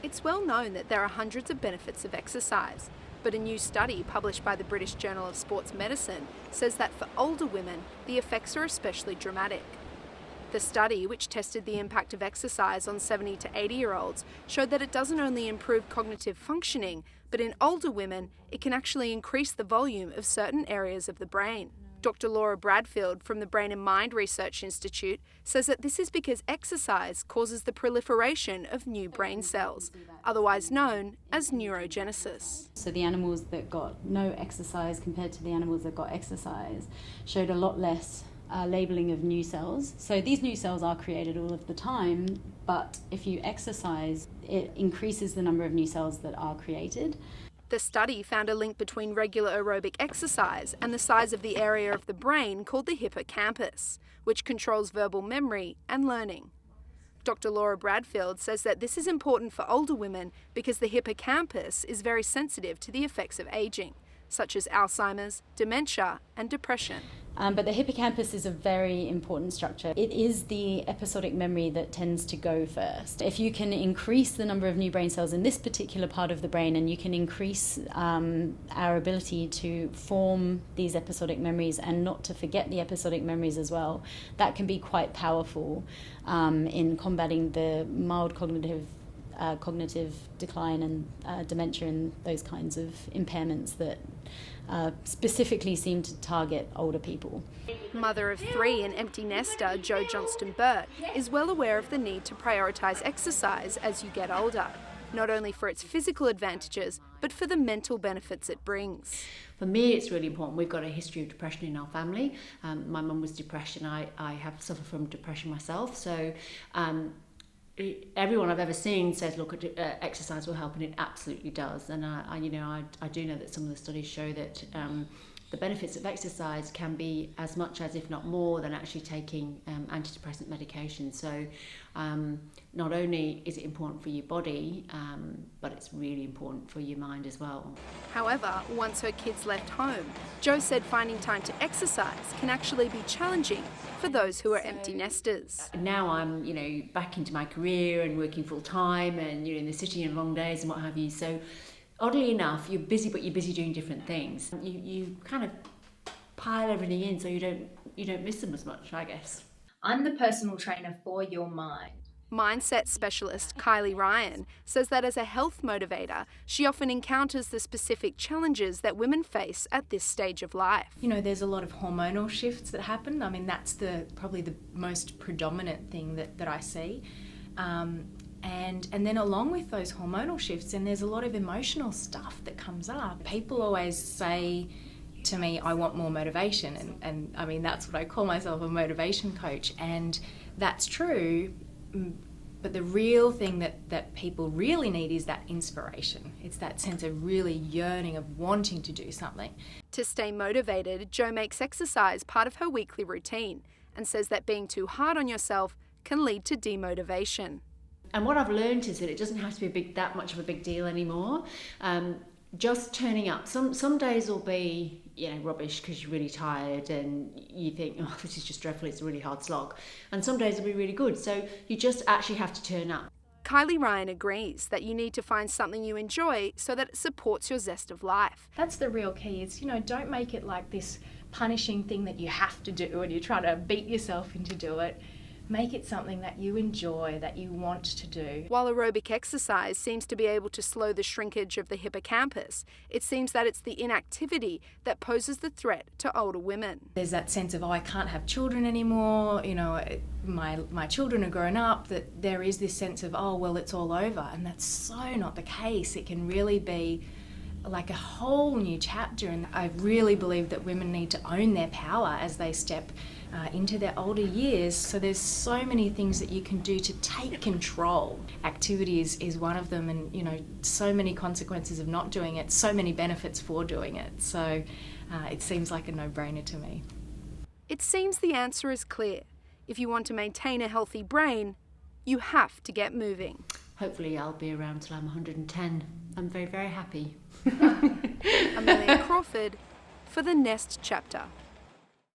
It's well known that there are hundreds of benefits of exercise, but a new study published by the British Journal of Sports Medicine says that for older women, the effects are especially dramatic. The study, which tested the impact of exercise on 70 to 80-year-olds, showed that it doesn't only improve cognitive functioning, but in older women, it can actually increase the volume of certain areas of the brain. Dr. Laura Bradfield from the Brain and Mind Research Institute says that this is because exercise causes the proliferation of new brain cells, otherwise known as neurogenesis. So the animals that got no exercise compared to the animals that got exercise showed a lot less labeling of new cells. So these new cells are created all of the time, but if you exercise, it increases the number of new cells that are created. The study found a link between regular aerobic exercise and the size of the area of the brain called the hippocampus, which controls verbal memory and learning. Dr. Laura Bradfield says that this is important for older women because the hippocampus is very sensitive to the effects of aging, such as Alzheimer's, dementia, and depression. But the hippocampus is a very important structure. It is the episodic memory that tends to go first. If you can increase the number of new brain cells in this particular part of the brain, and you can increase our ability to form these episodic memories and not to forget the episodic memories as well, that can be quite powerful in combating the mild cognitive decline and dementia and those kinds of impairments that specifically seem to target older people. Mother of 3 and empty nester Jo Johnston-Burt is well aware of the need to prioritise exercise as you get older, not only for its physical advantages, but for the mental benefits it brings. For me, it's really important. We've got a history of depression in our family. My mum was depressed, and I have suffered from depression myself. So everyone I've ever seen says, look, exercise will help, and it absolutely does. And I do know that some of the studies show that the benefits of exercise can be as much as, if not more, than actually taking antidepressant medication. So not only is it important for your body, but it's really important for your mind as well. However, once her kids left home, Jo said finding time to exercise can actually be challenging for those who are empty nesters. Now I'm, back into my career and working full time, and in the city and long days and what have you. So oddly enough, you're busy, but you're busy doing different things. You kind of pile everything in so you don't miss them as much, I guess. I'm the personal trainer for your mind. Mindset specialist Kylie Ryan says that as a health motivator, she often encounters the specific challenges that women face at this stage of life. There's a lot of hormonal shifts that happen. I mean, that's probably the most predominant thing that I see. And then along with those hormonal shifts, and there's a lot of emotional stuff that comes up. People always say to me, I want more motivation. And I mean, that's what I call myself, a motivation coach. And that's true. But the real thing that people really need is that inspiration. It's that sense of really yearning, of wanting to do something. To stay motivated, Jo makes exercise part of her weekly routine and says that being too hard on yourself can lead to demotivation. And what I've learned is that it doesn't have to be that much of a big deal anymore. Just turning up. Some days will be rubbish because you're really tired and you think, oh, this is just dreadful, it's a really hard slog. And some days will be really good. So you just actually have to turn up. Kylie Ryan agrees that you need to find something you enjoy so that it supports your zest of life. That's the real key. Is, don't make it like this punishing thing that you have to do and you're trying to beat yourself into do it. Make it something that you enjoy, that you want to do. While aerobic exercise seems to be able to slow the shrinkage of the hippocampus, it seems that it's the inactivity that poses the threat to older women. There's that sense of, I can't have children anymore, my children are grown up, that there is this sense of, it's all over. And that's so not the case. It can really be like a whole new chapter, and I really believe that women need to own their power as they step into their older years. So there's so many things that you can do to take control. Activity is one of them, and so many consequences of not doing it, so many benefits for doing it. So it seems like a no-brainer to me. It seems the answer is clear. If you want to maintain a healthy brain, you have to get moving. Hopefully I'll be around till I'm 110. I'm very, very happy. Amelia Crawford for the Nest Chapter.